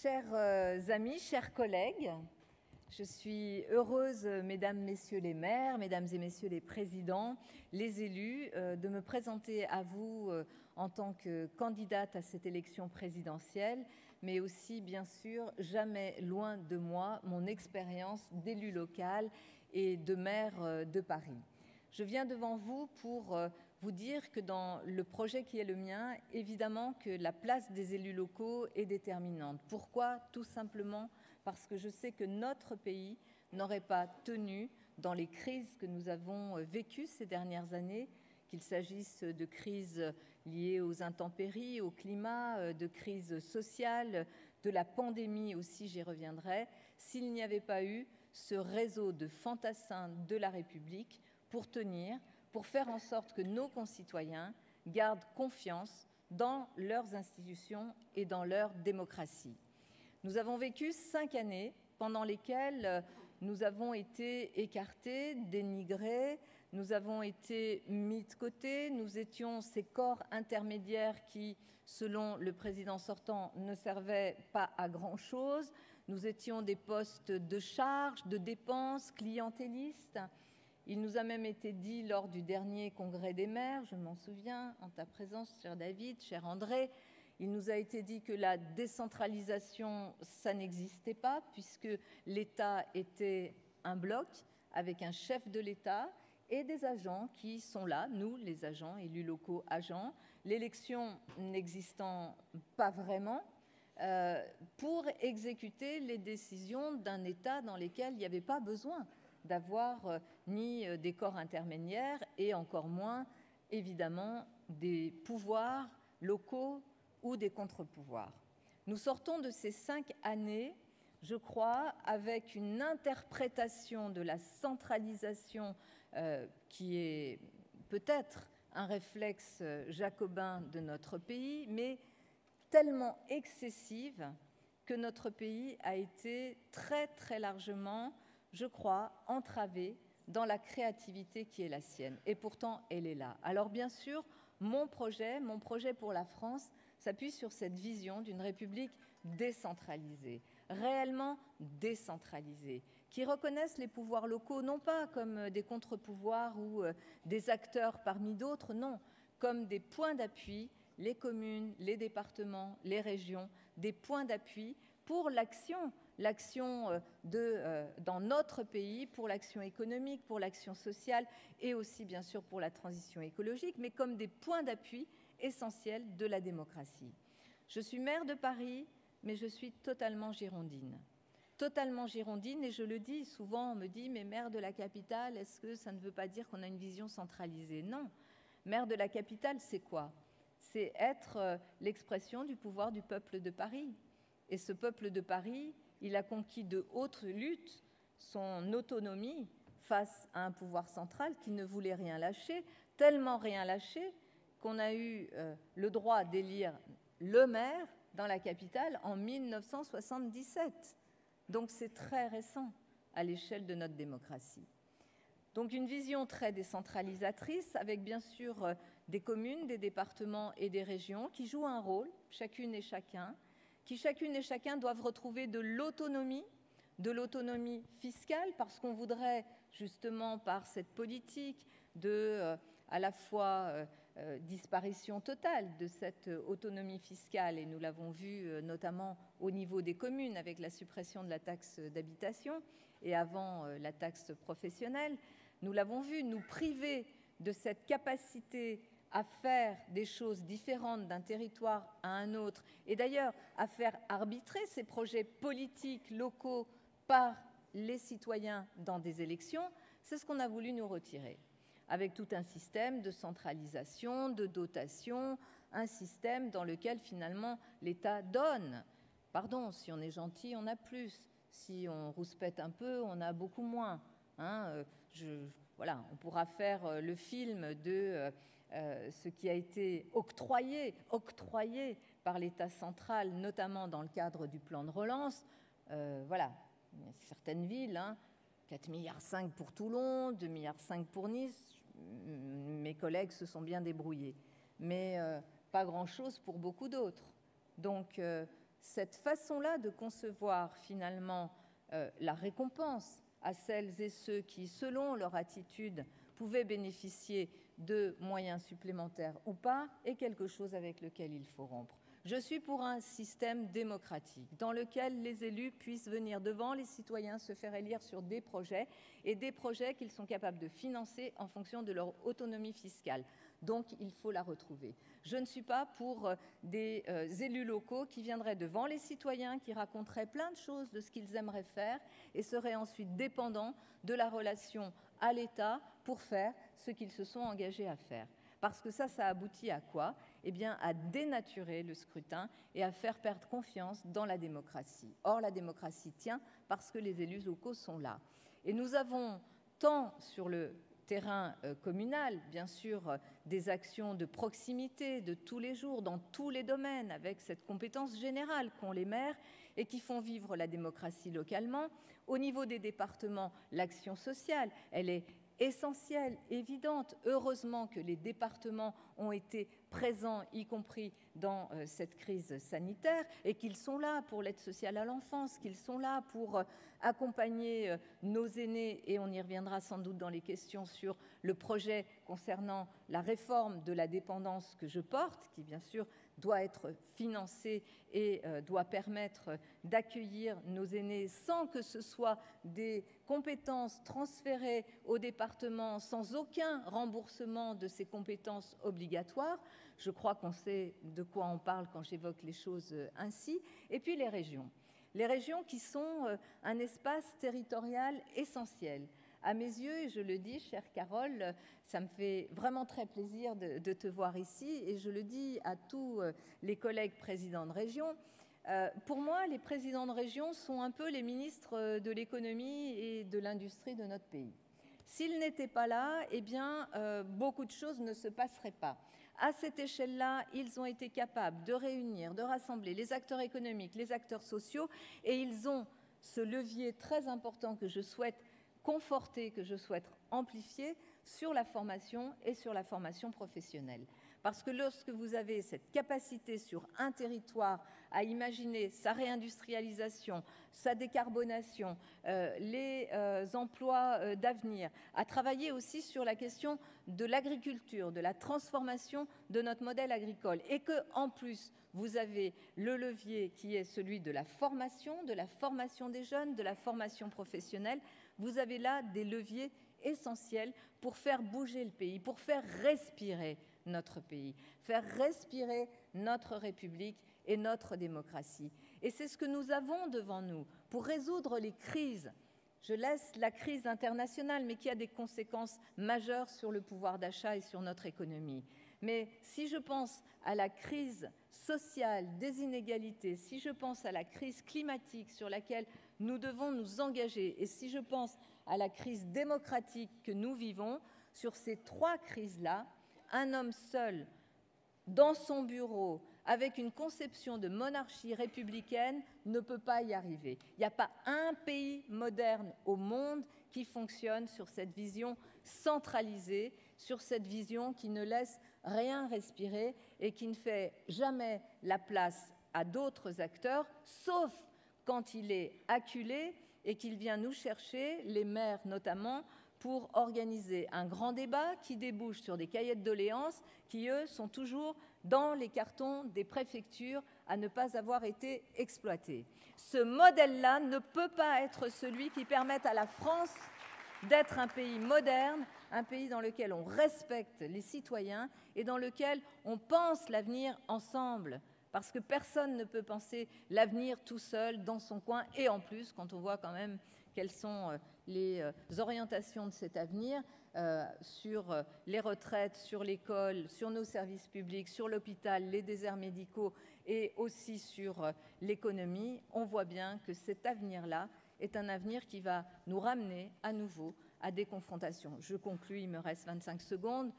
Chers amis, chers collègues, je suis heureuse, mesdames, messieurs les maires, mesdames et messieurs les présidents, les élus, de me présenter à vous en tant que candidate à cette élection présidentielle, mais aussi, bien sûr, jamais loin de moi, mon expérience d'élu local et de maire de Paris. Je viens devant vous pour vous dire que dans le projet qui est le mien, évidemment que la place des élus locaux est déterminante. Pourquoi ? Tout simplement parce que je sais que notre pays n'aurait pas tenu dans les crises que nous avons vécues ces dernières années, qu'il s'agisse de crises liées aux intempéries, au climat, de crises sociales, de la pandémie aussi, j'y reviendrai, s'il n'y avait pas eu ce réseau de fantassins de la République pour tenir, pour faire en sorte que nos concitoyens gardent confiance dans leurs institutions et dans leur démocratie. Nous avons vécu 5 années pendant lesquelles nous avons été écartés, dénigrés, nous avons été mis de côté, nous étions ces corps intermédiaires qui, selon le président sortant, ne servaient pas à grand-chose, nous étions des postes de charge, de dépenses, clientélistes. Il nous a même été dit lors du dernier congrès des maires, je m'en souviens, en ta présence, cher David, cher André, il nous a été dit que la décentralisation, ça n'existait pas, puisque l'État était un bloc avec un chef de l'État et des agents qui sont là, nous, les agents, élus locaux, agents, l'élection n'existant pas vraiment, pour exécuter les décisions d'un État dans lesquelles il n'y avait pas besoin d'avoir ni des corps intermédiaires et encore moins, évidemment, des pouvoirs locaux ou des contre-pouvoirs. Nous sortons de ces 5 années, je crois, avec une interprétation de la centralisation qui est peut-être un réflexe jacobin de notre pays, mais tellement excessive que notre pays a été très, très largement, je crois, entravé dans la créativité qui est la sienne. Et pourtant, elle est là. Alors bien sûr, mon projet pour la France s'appuie sur cette vision d'une République décentralisée, réellement décentralisée, qui reconnaisse les pouvoirs locaux non pas comme des contre-pouvoirs ou des acteurs parmi d'autres, non, comme des points d'appui, les communes, les départements, les régions, des points d'appui pour l'action dans notre pays, pour l'action économique, pour l'action sociale et aussi bien sûr pour la transition écologique, mais comme des points d'appui essentiels de la démocratie. Je suis maire de Paris, mais je suis totalement girondine. Totalement girondine, et je le dis souvent, on me dit, mais maire de la capitale, est-ce que ça ne veut pas dire qu'on a une vision centralisée? Non. Maire de la capitale, c'est quoi? C'est être l'expression du pouvoir du peuple de Paris. Et ce peuple de Paris, il a conquis de haute lutte son autonomie face à un pouvoir central qui ne voulait rien lâcher, tellement rien lâcher qu'on a eu le droit d'élire le maire dans la capitale en 1977. Donc c'est très récent à l'échelle de notre démocratie. Donc une vision très décentralisatrice avec bien sûr des communes, des départements et des régions qui jouent un rôle, chacune et chacun, qui chacune et chacun doivent retrouver de l'autonomie fiscale, parce qu'on voudrait justement par cette politique de à la fois disparition totale de cette autonomie fiscale, et nous l'avons vu notamment au niveau des communes avec la suppression de la taxe d'habitation et avant la taxe professionnelle, nous l'avons vu nous priver de cette capacité à faire des choses différentes d'un territoire à un autre, et d'ailleurs à faire arbitrer ces projets politiques locaux par les citoyens dans des élections, c'est ce qu'on a voulu nous retirer, avec tout un système de centralisation, de dotation, un système dans lequel finalement l'État donne. Pardon, si on est gentil, on a plus. Si on rouspète un peu, on a beaucoup moins. Voilà, on pourra faire le film de ce qui a été octroyé par l'État central, notamment dans le cadre du plan de relance. Voilà, il y a certaines villes, 4,5 milliards pour Toulon, 2,5 milliards pour Nice. Mes collègues se sont bien débrouillés, mais pas grand-chose pour beaucoup d'autres. Donc, cette façon-là de concevoir finalement la récompense à celles et ceux qui, selon leur attitude, pouvaient bénéficier de moyens supplémentaires ou pas, est quelque chose avec lequel il faut rompre. Je suis pour un système démocratique dans lequel les élus puissent venir devant les citoyens se faire élire sur des projets et des projets qu'ils sont capables de financer en fonction de leur autonomie fiscale. Donc, il faut la retrouver. Je ne suis pas pour des élus locaux qui viendraient devant les citoyens, qui raconteraient plein de choses de ce qu'ils aimeraient faire et seraient ensuite dépendants de la relation à l'État pour faire ce qu'ils se sont engagés à faire. Parce que ça aboutit à quoi? Eh bien, à dénaturer le scrutin et à faire perdre confiance dans la démocratie. Or, la démocratie tient parce que les élus locaux sont là. Et nous avons tant sur le terrain communal, bien sûr, des actions de proximité de tous les jours, dans tous les domaines, avec cette compétence générale qu'ont les maires et qui font vivre la démocratie localement. Au niveau des départements, l'action sociale, elle est essentielle, évidente. Heureusement que les départements ont été présents, y compris dans cette crise sanitaire, et qu'ils sont là pour l'aide sociale à l'enfance, qu'ils sont là pour accompagner nos aînés, et on y reviendra sans doute dans les questions sur le projet concernant la réforme de la dépendance que je porte, qui bien sûr doit être financé et doit permettre d'accueillir nos aînés sans que ce soit des compétences transférées au département sans aucun remboursement de ces compétences obligatoires. Je crois qu'on sait de quoi on parle quand j'évoque les choses ainsi. Et puis les régions. Les régions qui sont un espace territorial essentiel. À mes yeux, et je le dis, chère Carole, ça me fait vraiment très plaisir de te voir ici, et je le dis à tous les collègues présidents de région. Pour moi, les présidents de région sont un peu les ministres de l'économie et de l'industrie de notre pays. S'ils n'étaient pas là, eh bien, beaucoup de choses ne se passeraient pas. À cette échelle-là, ils ont été capables de réunir, de rassembler les acteurs économiques, les acteurs sociaux, et ils ont ce levier très important que je souhaite conforter, que je souhaite amplifier sur la formation et sur la formation professionnelle. Parce que lorsque vous avez cette capacité sur un territoire à imaginer sa réindustrialisation, sa décarbonation, les emplois d'avenir, à travailler aussi sur la question de l'agriculture, de la transformation de notre modèle agricole, et que en plus vous avez le levier qui est celui de la formation des jeunes, de la formation professionnelle, vous avez là des leviers essentiels pour faire bouger le pays, pour faire respirer notre pays, faire respirer notre République et notre démocratie. Et c'est ce que nous avons devant nous pour résoudre les crises. Je laisse la crise internationale, mais qui a des conséquences majeures sur le pouvoir d'achat et sur notre économie. Mais si je pense à la crise sociale, des inégalités, si je pense à la crise climatique sur laquelle nous devons nous engager, et si je pense à la crise démocratique que nous vivons, sur ces trois crises-là, un homme seul, dans son bureau, avec une conception de monarchie républicaine, ne peut pas y arriver. Il n'y a pas un pays moderne au monde qui fonctionne sur cette vision centralisée, sur cette vision qui ne laisse rien respirer et qui ne fait jamais la place à d'autres acteurs, sauf quand il est acculé et qu'il vient nous chercher, les maires notamment, pour organiser un grand débat qui débouche sur des cahiers de doléances qui, eux, sont toujours dans les cartons des préfectures à ne pas avoir été exploités. Ce modèle-là ne peut pas être celui qui permette à la France d'être un pays moderne, un pays dans lequel on respecte les citoyens et dans lequel on pense l'avenir ensemble. Parce que personne ne peut penser l'avenir tout seul dans son coin. Et en plus, quand on voit quand même quelles sont les orientations de cet avenir sur les retraites, sur l'école, sur nos services publics, sur l'hôpital, les déserts médicaux et aussi sur l'économie, on voit bien que cet avenir-là est un avenir qui va nous ramener à nouveau à des confrontations. Je conclus, il me reste 25 secondes.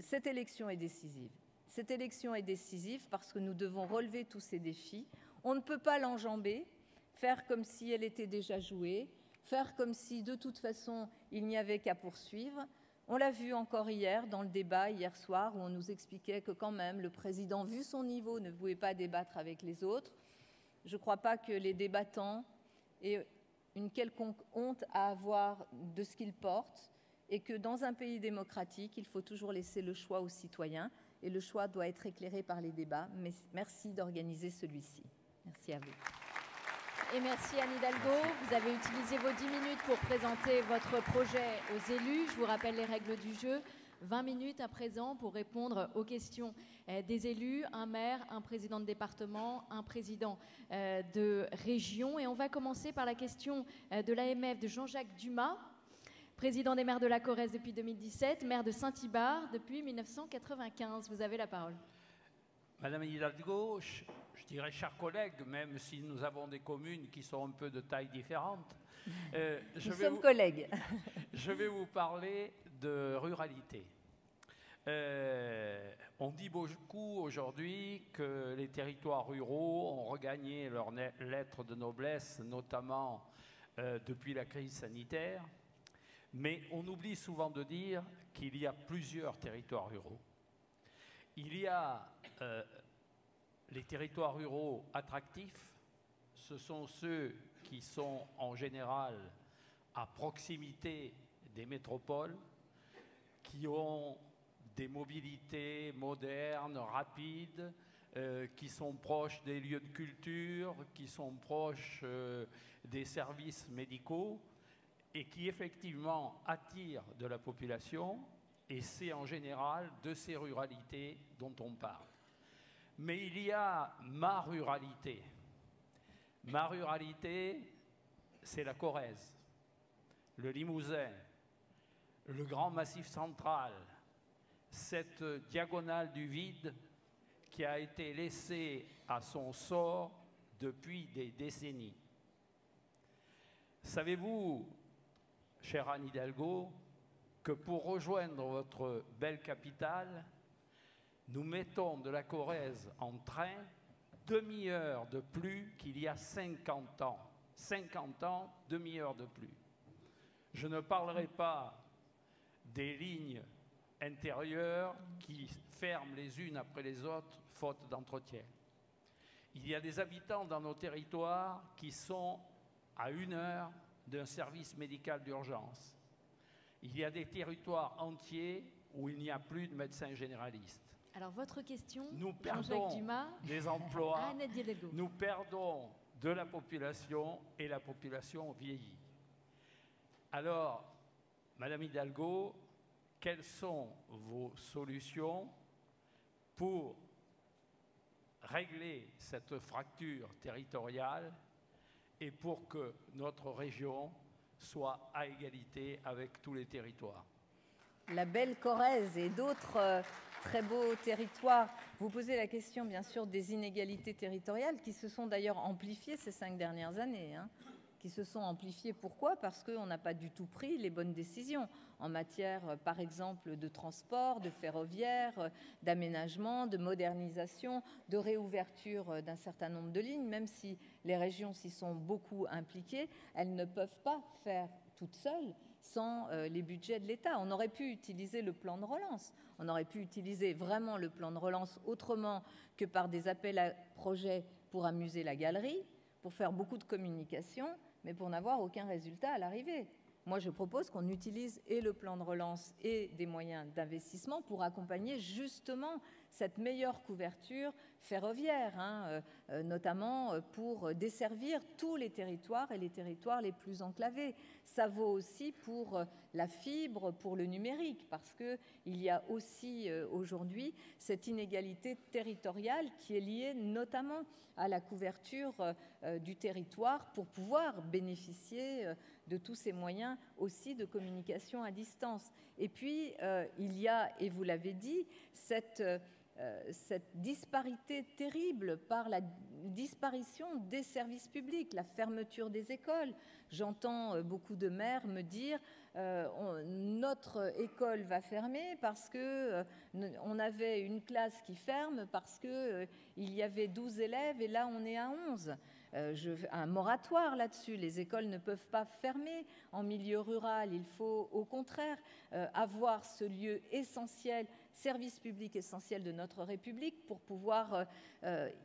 Cette élection est décisive. Cette élection est décisive parce que nous devons relever tous ces défis. On ne peut pas l'enjamber, faire comme si elle était déjà jouée, faire comme si de toute façon il n'y avait qu'à poursuivre. On l'a vu encore hier dans le débat, hier soir, où on nous expliquait que quand même le président, vu son niveau, ne pouvait pas débattre avec les autres. Je ne crois pas que les débattants aient une quelconque honte à avoir de ce qu'ils portent et que dans un pays démocratique, il faut toujours laisser le choix aux citoyens et le choix doit être éclairé par les débats. Mais merci d'organiser celui-ci. Merci à vous. Et merci Anne Hidalgo. Vous avez utilisé vos 10 minutes pour présenter votre projet aux élus. Je vous rappelle les règles du jeu. 20 minutes à présent pour répondre aux questions des élus, un maire, un président de département, un président de région. Et on va commencer par la question de l'AMF de Jean-Jacques Dumas, président des maires de la Corrèze depuis 2017, maire de Saint-Ibard depuis 1995. Vous avez la parole. Madame Hidalgo, je dirais chers collègues, même si nous avons des communes qui sont un peu de taille différente. Nous sommes collègues. Je vais vous parler de ruralité. On dit beaucoup aujourd'hui que les territoires ruraux ont regagné leur lettre de noblesse, notamment depuis la crise sanitaire. Mais on oublie souvent de dire qu'il y a plusieurs territoires ruraux. Il y a les territoires ruraux attractifs, ce sont ceux qui sont en général à proximité des métropoles, qui ont des mobilités modernes, rapides, qui sont proches des lieux de culture, qui sont proches des services médicaux et qui effectivement attirent de la population, et c'est en général de ces ruralités dont on parle. Mais il y a ma ruralité. Ma ruralité, c'est la Corrèze, le Limousin, le Grand Massif central, cette diagonale du vide qui a été laissée à son sort depuis des décennies. Savez-vous, chère Anne Hidalgo, que pour rejoindre votre belle capitale, nous mettons de la Corrèze en train demi-heure de plus qu'il y a 50 ans. 50 ans, demi-heure de plus. Je ne parlerai pas des lignes intérieures qui ferment les unes après les autres, faute d'entretien. Il y a des habitants dans nos territoires qui sont à 1 heure d'un service médical d'urgence. Il y a des territoires entiers où il n'y a plus de médecins généralistes. Alors, votre question, nous perdons des emplois, nous perdons de la population et la population vieillit. Alors, Madame Hidalgo, quelles sont vos solutions pour régler cette fracture territoriale et pour que notre région soit à égalité avec tous les territoires? La belle Corrèze et d'autres très beaux territoires. Vous posez la question, bien sûr, des inégalités territoriales qui se sont d'ailleurs amplifiées ces 5 dernières années. Qui se sont amplifiées. Pourquoi? Parce qu'on n'a pas du tout pris les bonnes décisions en matière, par exemple, de transport, de ferroviaire, d'aménagement, de modernisation, de réouverture d'un certain nombre de lignes. Même si les régions s'y sont beaucoup impliquées, elles ne peuvent pas faire toutes seules sans les budgets de l'État. On aurait pu utiliser le plan de relance. On aurait pu utiliser vraiment le plan de relance autrement que par des appels à projets pour amuser la galerie, pour faire beaucoup de communication, mais pour n'avoir aucun résultat à l'arrivée. Moi, je propose qu'on utilise et le plan de relance et des moyens d'investissement pour accompagner justement cette meilleure couverture ferroviaire, notamment pour desservir tous les territoires et les territoires les plus enclavés. Ça vaut aussi pour la fibre, pour le numérique, parce qu'il y a aussi aujourd'hui cette inégalité territoriale qui est liée notamment à la couverture du territoire pour pouvoir bénéficier de tous ces moyens aussi de communication à distance. Et puis, il y a, et vous l'avez dit, cette disparité terrible par la disparition des services publics, la fermeture des écoles. J'entends beaucoup de maires me dire notre école va fermer parce que on avait une classe qui ferme parce que il y avait 12 élèves et là on est à 11. Un moratoire là-dessus. Les écoles ne peuvent pas fermer en milieu rural. Il faut au contraire avoir ce lieu essentiel, service public essentiel de notre République pour pouvoir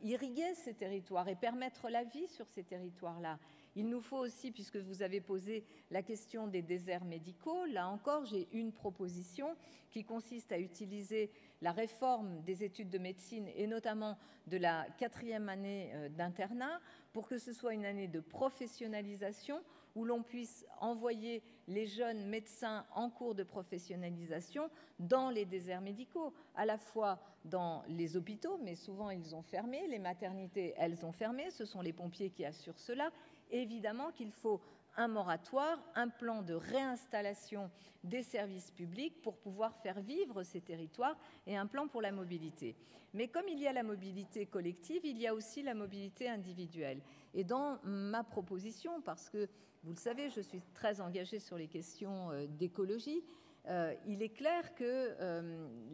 irriguer ces territoires et permettre la vie sur ces territoires-là. Il nous faut aussi, puisque vous avez posé la question des déserts médicaux, là encore, j'ai une proposition qui consiste à utiliser la réforme des études de médecine et notamment de la 4e année d'internat pour que ce soit une année de professionnalisation où l'on puisse envoyer les jeunes médecins en cours de professionnalisation dans les déserts médicaux, à la fois dans les hôpitaux, mais souvent ils ont fermé, les maternités, elles ont fermé, ce sont les pompiers qui assurent cela. Évidemment qu'il faut un moratoire, un plan de réinstallation des services publics pour pouvoir faire vivre ces territoires et un plan pour la mobilité. Mais comme il y a la mobilité collective, il y a aussi la mobilité individuelle. Et dans ma proposition, parce que vous le savez, je suis très engagée sur les questions d'écologie, il est clair que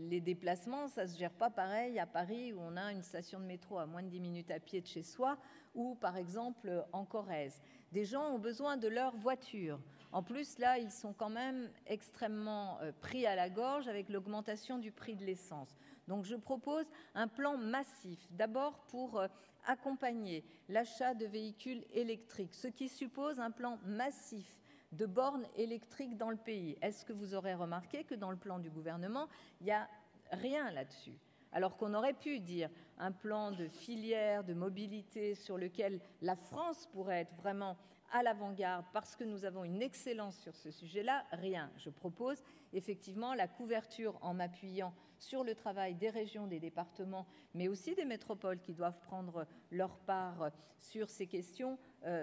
les déplacements, ça ne se gère pas pareil à Paris où on a une station de métro à moins de 10 minutes à pied de chez soi ou par exemple en Corrèze. Des gens ont besoin de leur voiture. En plus, là, ils sont quand même extrêmement pris à la gorge avec l'augmentation du prix de l'essence. Donc je propose un plan massif, d'abord pour accompagner l'achat de véhicules électriques, ce qui suppose un plan massif de bornes électriques dans le pays. Est-ce que vous aurez remarqué que dans le plan du gouvernement, il n'y a rien là-dessus ? Alors qu'on aurait pu dire un plan de filière, de mobilité sur lequel la France pourrait être vraiment à l'avant-garde parce que nous avons une excellence sur ce sujet-là, rien. Je propose effectivement la couverture en m'appuyant sur le travail des régions, des départements, mais aussi des métropoles qui doivent prendre leur part sur ces questions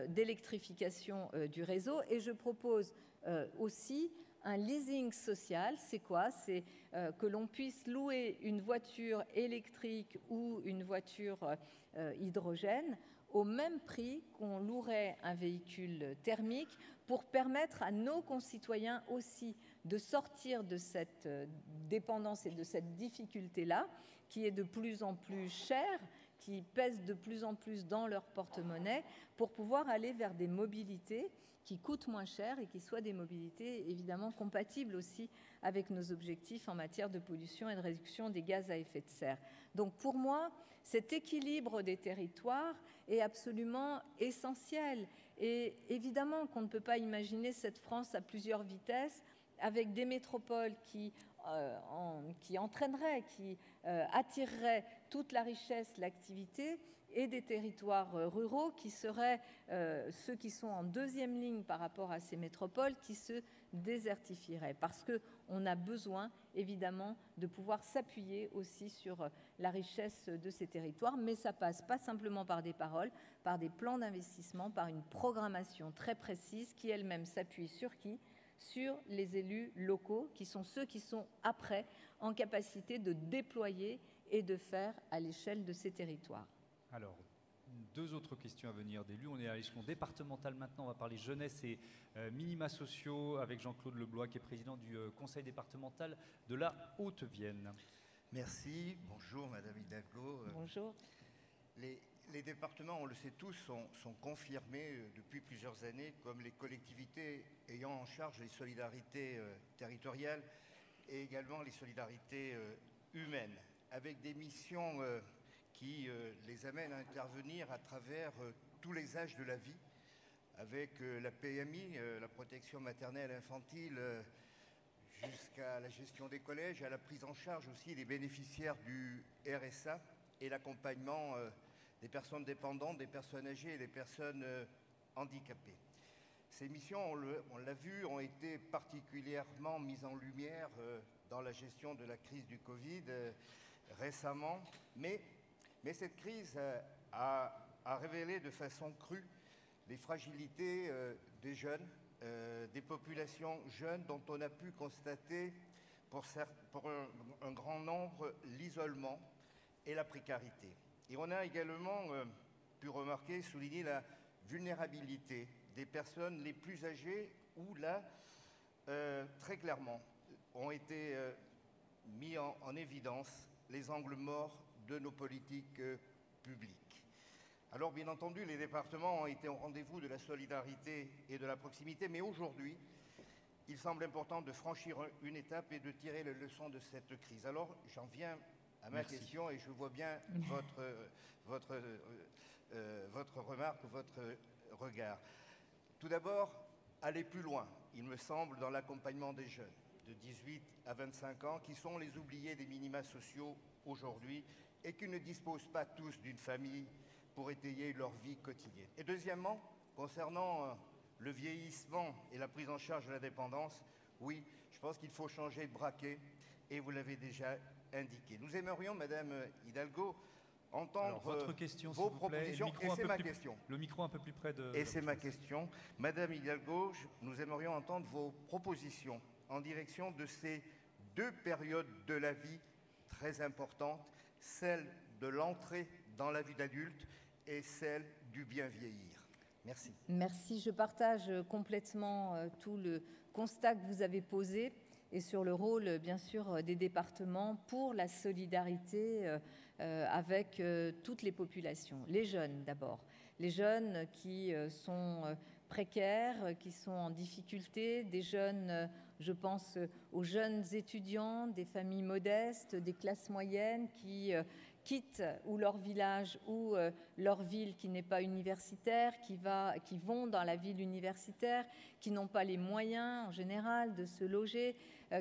d'électrification du réseau. Et je propose aussi un leasing social. C'est quoi ? C'est que l'on puisse louer une voiture électrique ou une voiture hydrogène au même prix qu'on louerait un véhicule thermique pour permettre à nos concitoyens aussi de sortir de cette dépendance et de cette difficulté-là qui est de plus en plus chère, qui pèse de plus en plus dans leur porte-monnaie pour pouvoir aller vers des mobilités qui coûtent moins cher et qui soient des mobilités évidemment compatibles aussi avec nos objectifs en matière de pollution et de réduction des gaz à effet de serre. Donc pour moi, cet équilibre des territoires est absolument essentiel. Et évidemment qu'on ne peut pas imaginer cette France à plusieurs vitesses avec des métropoles qui entraîneraient, qui attireraient toute la richesse, l'activité, et des territoires ruraux qui seraient ceux qui sont en deuxième ligne par rapport à ces métropoles qui se désertifieraient. Parce qu'on a besoin, évidemment, de pouvoir s'appuyer aussi sur la richesse de ces territoires, mais ça passe pas simplement par des paroles, par des plans d'investissement, par une programmation très précise qui elle-même s'appuie sur qui ? Sur les élus locaux, qui sont ceux qui sont après en capacité de déployer et de faire à l'échelle de ces territoires. Alors, deux autres questions à venir d'élus. On est à l'échelon départemental maintenant. On va parler jeunesse et minima sociaux avec Jean-Claude Leblois, qui est président du conseil départemental de la Haute-Vienne. Merci. Bonjour, Madame Hidalgo. Bonjour. Les départements, on le sait tous, sont confirmés depuis plusieurs années comme les collectivités ayant en charge les solidarités territoriales et également les solidarités humaines, avec des missions qui les amènent à intervenir à travers tous les âges de la vie, avec la PMI, la protection maternelle infantile, jusqu'à la gestion des collèges, à la prise en charge aussi des bénéficiaires du RSA et l'accompagnement des personnes dépendantes, des personnes âgées et des personnes handicapées. Ces missions, on l'a vu, ont été particulièrement mises en lumière dans la gestion de la crise du Covid récemment, mais cette crise a révélé de façon crue les fragilités des jeunes, des populations jeunes dont on a pu constater pour un grand nombre l'isolement et la précarité. Et on a également pu remarquer, souligner la vulnérabilité des personnes les plus âgées où là, très clairement, ont été mis en évidence les angles morts de nos politiques publiques. Alors bien entendu, les départements ont été au rendez-vous de la solidarité et de la proximité, mais aujourd'hui, il semble important de franchir une étape et de tirer les leçons de cette crise. Alors, j'en viens à ma question et je vois bien votre remarque, votre regard. Tout d'abord, aller plus loin, il me semble, dans l'accompagnement des jeunes de 18 à 25 ans qui sont les oubliés des minima sociaux aujourd'hui et qui ne disposent pas tous d'une famille pour étayer leur vie quotidienne. Et deuxièmement, concernant le vieillissement et la prise en charge de la dépendance, oui, je pense qu'il faut changer de braquet et vous l'avez déjà indiqué. Nous aimerions, Madame Hidalgo, entendre votre question, vos s'il vous plaît, propositions, et c'est ma question. Le micro un peu plus près de... Et c'est ma question. Madame Hidalgo, nous aimerions entendre vos propositions en direction de ces deux périodes de la vie très importantes, celle de l'entrée dans la vie d'adulte et celle du bien vieillir. Merci. Merci. Je partage complètement tout le constat que vous avez posé et sur le rôle, bien sûr, des départements pour la solidarité avec toutes les populations. Les jeunes, d'abord. Les jeunes qui sont précaires, qui sont en difficulté, des jeunes, je pense aux jeunes étudiants, des familles modestes, des classes moyennes qui quittent ou leur village ou leur ville qui n'est pas universitaire, qui vont dans la ville universitaire, qui n'ont pas les moyens en général de se loger,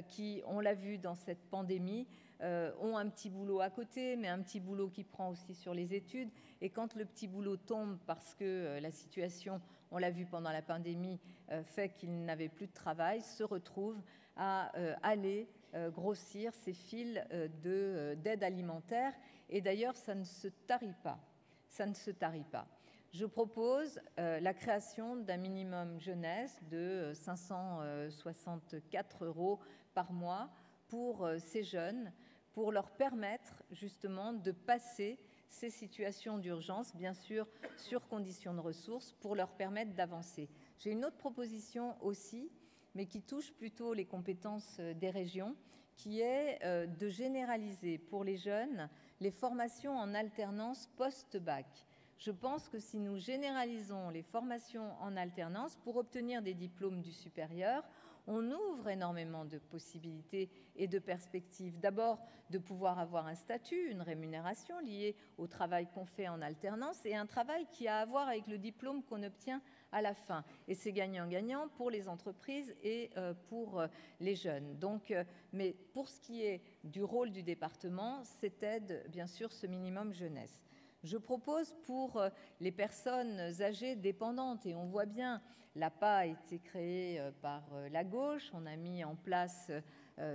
qui, on l'a vu dans cette pandémie, ont un petit boulot à côté, mais un petit boulot qui prend aussi sur les études. Et quand le petit boulot tombe parce que la situation, on l'a vu pendant la pandémie, fait qu'ils n'avaient plus de travail, se retrouvent à aller grossir ces fils d'aide alimentaire. Et d'ailleurs, ça ne se tarit pas. Ça ne se tarit pas. Je propose la création d'un minimum jeunesse de 564 € par mois pour ces jeunes, pour leur permettre justement de passer ces situations d'urgence, bien sûr sur conditions de ressources, pour leur permettre d'avancer. J'ai une autre proposition aussi, mais qui touche plutôt les compétences des régions, qui est de généraliser pour les jeunes les formations en alternance post-bac. Je pense que si nous généralisons les formations en alternance pour obtenir des diplômes du supérieur, on ouvre énormément de possibilités et de perspectives. D'abord, de pouvoir avoir un statut, une rémunération liée au travail qu'on fait en alternance et un travail qui a à voir avec le diplôme qu'on obtient à la fin. Et c'est gagnant-gagnant pour les entreprises et pour les jeunes. Donc, mais pour ce qui est du rôle du département, c'est aide, bien sûr, ce minimum jeunesse. Je propose pour les personnes âgées dépendantes, et on voit bien, l'APA a été créée par la gauche, on a mis en place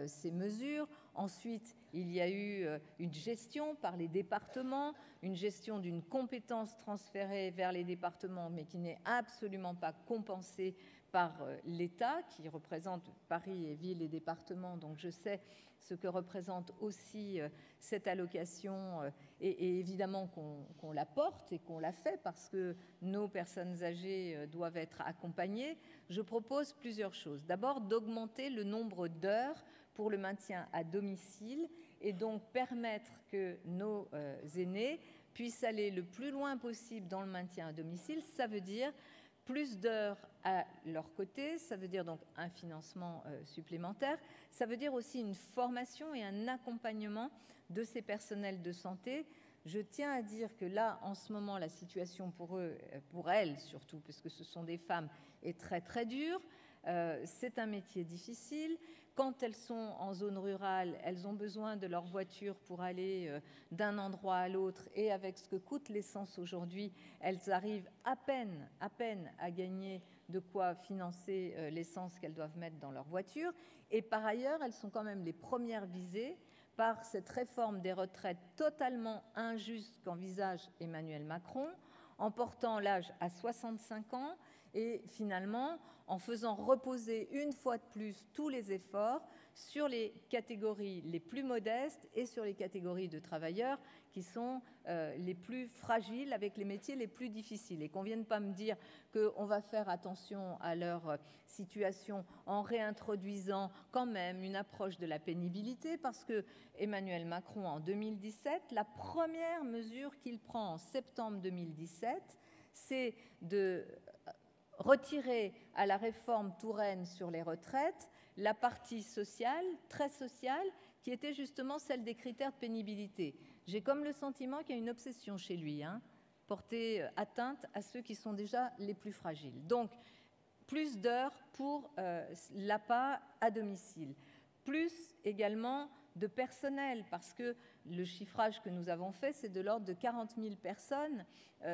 ces mesures. Ensuite, il y a eu une gestion par les départements, une gestion d'une compétence transférée vers les départements, mais qui n'est absolument pas compensée par l'État, qui représente Paris et villes et départements. Donc je sais ce que représente aussi cette allocation et évidemment qu'on la porte et qu'on la fait parce que nos personnes âgées doivent être accompagnées. Je propose plusieurs choses. D'abord, d'augmenter le nombre d'heures pour le maintien à domicile et donc permettre que nos aînés puissent aller le plus loin possible dans le maintien à domicile. Ça veut dire plus d'heures à leur côté, ça veut dire donc un financement supplémentaire, ça veut dire aussi une formation et un accompagnement de ces personnels de santé. Je tiens à dire que là, en ce moment, la situation pour eux, pour elles surtout, parce que ce sont des femmes, est très très dure. C'est un métier difficile. Quand elles sont en zone rurale, elles ont besoin de leur voiture pour aller d'un endroit à l'autre. Et avec ce que coûte l'essence aujourd'hui, elles arrivent à peine à gagner de quoi financer l'essence qu'elles doivent mettre dans leur voiture. Et par ailleurs, elles sont quand même les premières visées par cette réforme des retraites totalement injuste qu'envisage Emmanuel Macron, en portant l'âge à 65 ans et finalement en faisant reposer une fois de plus tous les efforts sur les catégories les plus modestes et sur les catégories de travailleurs qui sont les plus fragiles avec les métiers les plus difficiles. Et qu'on ne vienne pas me dire qu'on va faire attention à leur situation en réintroduisant quand même une approche de la pénibilité, parce que Emmanuel Macron, en 2017, la première mesure qu'il prend en septembre 2017, c'est de retirer à la réforme Touraine sur les retraites la partie sociale, très sociale, qui était justement celle des critères de pénibilité. J'ai comme le sentiment qu'il y a une obsession chez lui, porter atteinte à ceux qui sont déjà les plus fragiles. Donc, plus d'heures pour l'APA à domicile, plus également de personnel, parce que le chiffrage que nous avons fait, c'est de l'ordre de 40 000 personnes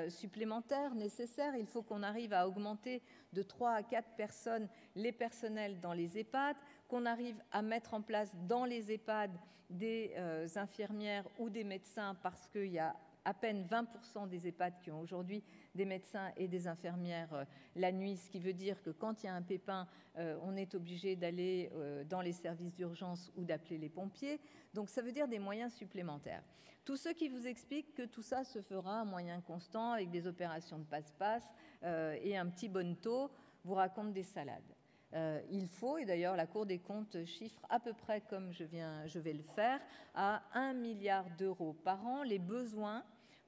supplémentaires nécessaires. Il faut qu'on arrive à augmenter de 3 à 4 personnes les personnels dans les EHPAD, qu'on arrive à mettre en place dans les EHPAD des infirmières ou des médecins, parce qu'il y a à peine 20% des EHPAD qui ont aujourd'hui des médecins et des infirmières la nuit, ce qui veut dire que quand il y a un pépin, on est obligé d'aller dans les services d'urgence ou d'appeler les pompiers. Donc ça veut dire des moyens supplémentaires. Tous ceux qui vous expliquent que tout ça se fera à moyen constant avec des opérations de passe-passe et un petit bonneteau vous racontent des salades. Il faut, et d'ailleurs la Cour des comptes chiffre à peu près comme je vais le faire, à 1 milliard d'euros par an les besoins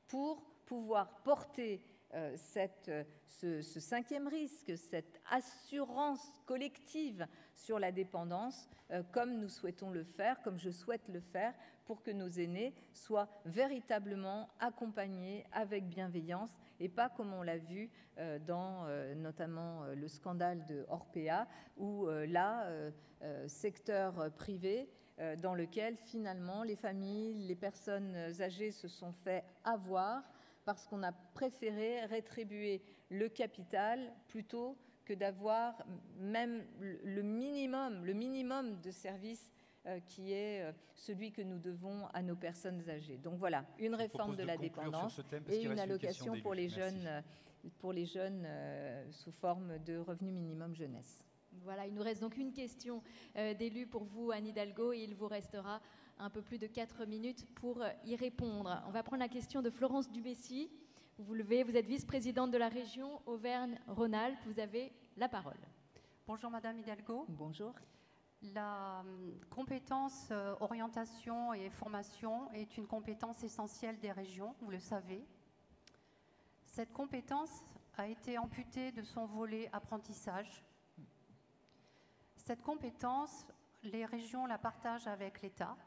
pour pouvoir porter ce cinquième risque, cette assurance collective sur la dépendance, comme nous souhaitons le faire, comme je souhaite le faire, pour que nos aînés soient véritablement accompagnés avec bienveillance et pas comme on l'a vu dans notamment le scandale de Orpea, où secteur privé, dans lequel finalement les familles, les personnes âgées se sont fait avoir parce qu'on a préféré rétribuer le capital plutôt que d'avoir même le minimum de services qui est celui que nous devons à nos personnes âgées. Donc voilà, une réforme de la dépendance et une allocation pour les jeunes sous forme de revenu minimum jeunesse. Voilà, il nous reste donc une question d'élu pour vous, Anne Hidalgo, et il vous restera un peu plus de 4 minutes pour y répondre. On va prendre la question de Florence Dubessy. Vous vous levez, vous êtes vice-présidente de la région Auvergne-Rhône-Alpes. Vous avez la parole. Bonjour Madame Hidalgo. Bonjour. La compétence orientation et formation est une compétence essentielle des régions, vous le savez. Cette compétence a été amputée de son volet apprentissage. Cette compétence, les régions la partagent avec l'État.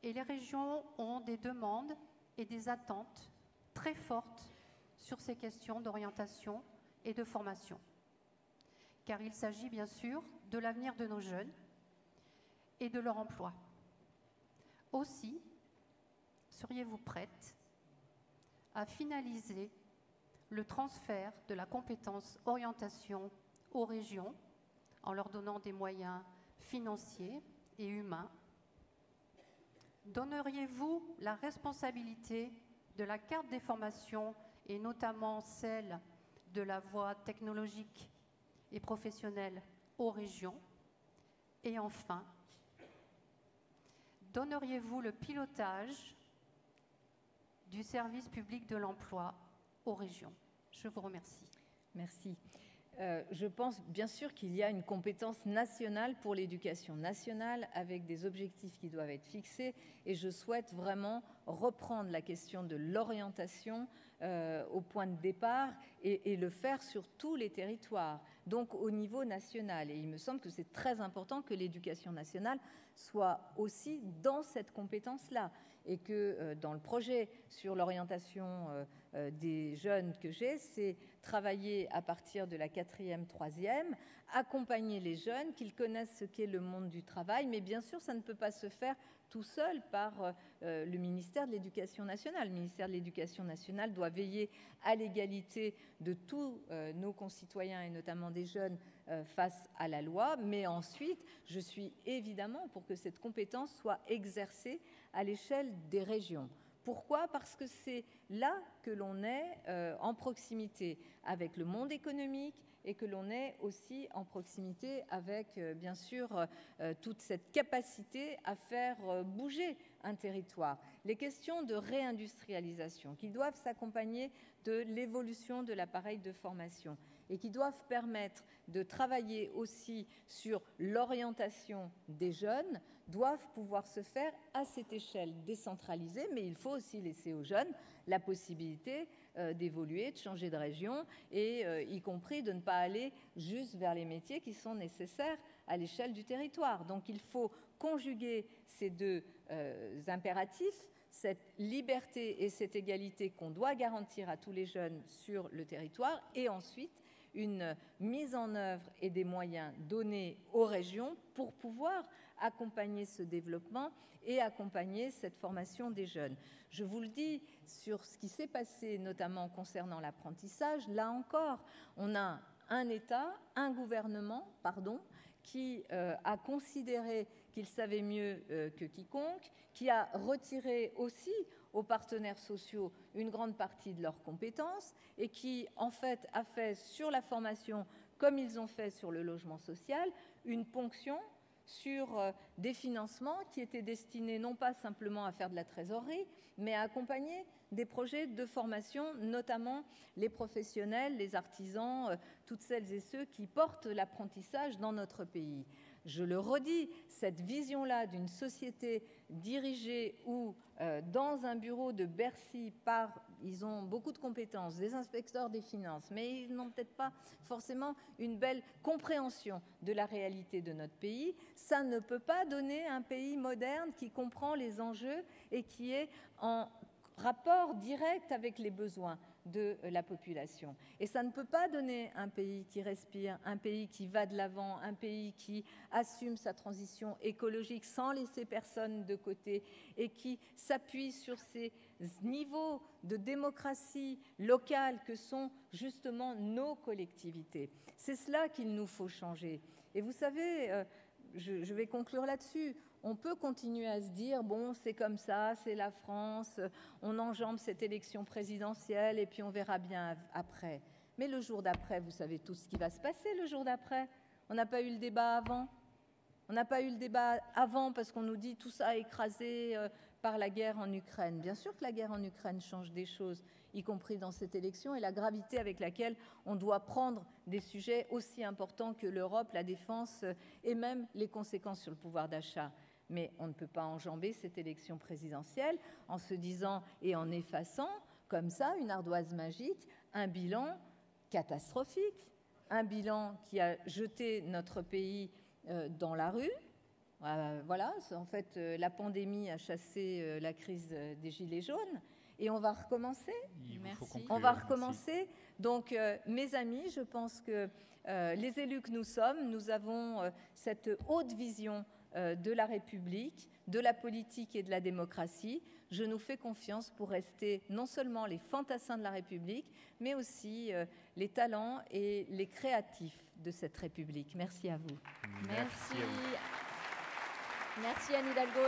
Et les régions ont des demandes et des attentes très fortes sur ces questions d'orientation et de formation. Car il s'agit bien sûr de l'avenir de nos jeunes et de leur emploi. Aussi, seriez-vous prête à finaliser le transfert de la compétence orientation aux régions en leur donnant des moyens financiers et humains? Donneriez-vous la responsabilité de la carte des formations et notamment celle de la voie technologique et professionnelle aux régions? Et enfin, donneriez-vous le pilotage du service public de l'emploi aux régions? Je vous remercie. Merci. Je pense bien sûr qu'il y a une compétence nationale pour l'éducation nationale avec des objectifs qui doivent être fixés et je souhaite vraiment reprendre la question de l'orientation au point de départ et le faire sur tous les territoires, donc au niveau national. Et il me semble que c'est très important que l'éducation nationale soit aussi dans cette compétence-là et que dans le projet sur l'orientation des jeunes que j'ai, c'est travailler à partir de la 4e, 3e, accompagner les jeunes, qu'ils connaissent ce qu'est le monde du travail, mais bien sûr, ça ne peut pas se faire tout seul par le ministère de l'Éducation nationale. Le ministère de l'Éducation nationale doit veiller à l'égalité de tous nos concitoyens et notamment des jeunes face à la loi, mais ensuite, je suis évidemment pour que cette compétence soit exercée à l'échelle des régions. Pourquoi ? Parce que c'est là que l'on est en proximité avec le monde économique et que l'on est aussi en proximité avec, bien sûr, toute cette capacité à faire bouger un territoire. Les questions de réindustrialisation qui doivent s'accompagner de l'évolution de l'appareil de formation et qui doivent permettre de travailler aussi sur l'orientation des jeunes doivent pouvoir se faire à cette échelle décentralisée, mais il faut aussi laisser aux jeunes la possibilité d'évoluer, de changer de région, et y compris de ne pas aller juste vers les métiers qui sont nécessaires à l'échelle du territoire. Donc il faut conjuguer ces deux impératifs, cette liberté et cette égalité qu'on doit garantir à tous les jeunes sur le territoire, et ensuite une mise en œuvre et des moyens donnés aux régions pour pouvoir accompagner ce développement et accompagner cette formation des jeunes. Je vous le dis, sur ce qui s'est passé notamment concernant l'apprentissage, là encore, on a un État, un gouvernement, qui a considéré qu'il savait mieux que quiconque, qui a retiré aussi aux partenaires sociaux une grande partie de leurs compétences et qui, en fait, a fait sur la formation, comme ils ont fait sur le logement social, une ponction sur des financements qui étaient destinés non pas simplement à faire de la trésorerie, mais à accompagner des projets de formation, notamment les professionnels, les artisans, toutes celles et ceux qui portent l'apprentissage dans notre pays. Je le redis, cette vision-là d'une société dirigée où, dans un bureau de Bercy, ils ont beaucoup de compétences, des inspecteurs des finances, mais ils n'ont peut-être pas forcément une belle compréhension de la réalité de notre pays. Ça ne peut pas donner un pays moderne qui comprend les enjeux et qui est en rapport direct avec les besoins de la population. Et ça ne peut pas donner un pays qui respire, un pays qui va de l'avant, un pays qui assume sa transition écologique sans laisser personne de côté et qui s'appuie sur ces niveaux de démocratie locale que sont justement nos collectivités. C'est cela qu'il nous faut changer. Et vous savez, je vais conclure là-dessus. On peut continuer à se dire, bon, c'est comme ça, c'est la France, on enjambe cette élection présidentielle et puis on verra bien après. Mais le jour d'après, vous savez tout ce qui va se passer le jour d'après. On n'a pas eu le débat avant. On n'a pas eu le débat avant parce qu'on nous dit tout ça écrasé par la guerre en Ukraine. Bien sûr que la guerre en Ukraine change des choses, y compris dans cette élection, et la gravité avec laquelle on doit prendre des sujets aussi importants que l'Europe, la défense et même les conséquences sur le pouvoir d'achat. Mais on ne peut pas enjamber cette élection présidentielle en se disant et en effaçant, comme ça, une ardoise magique, un bilan catastrophique, un bilan qui a jeté notre pays dans la rue. Voilà, en fait, la pandémie a chassé la crise des Gilets jaunes. Et on va recommencer. Merci. On va recommencer. Donc, mes amis, je pense que les élus que nous sommes, nous avons cette haute vision de la République, de la politique et de la démocratie. Je nous fais confiance pour rester non seulement les fantassins de la République, mais aussi les talents et les créatifs de cette République. Merci à vous. Merci. Merci Anne Hidalgo.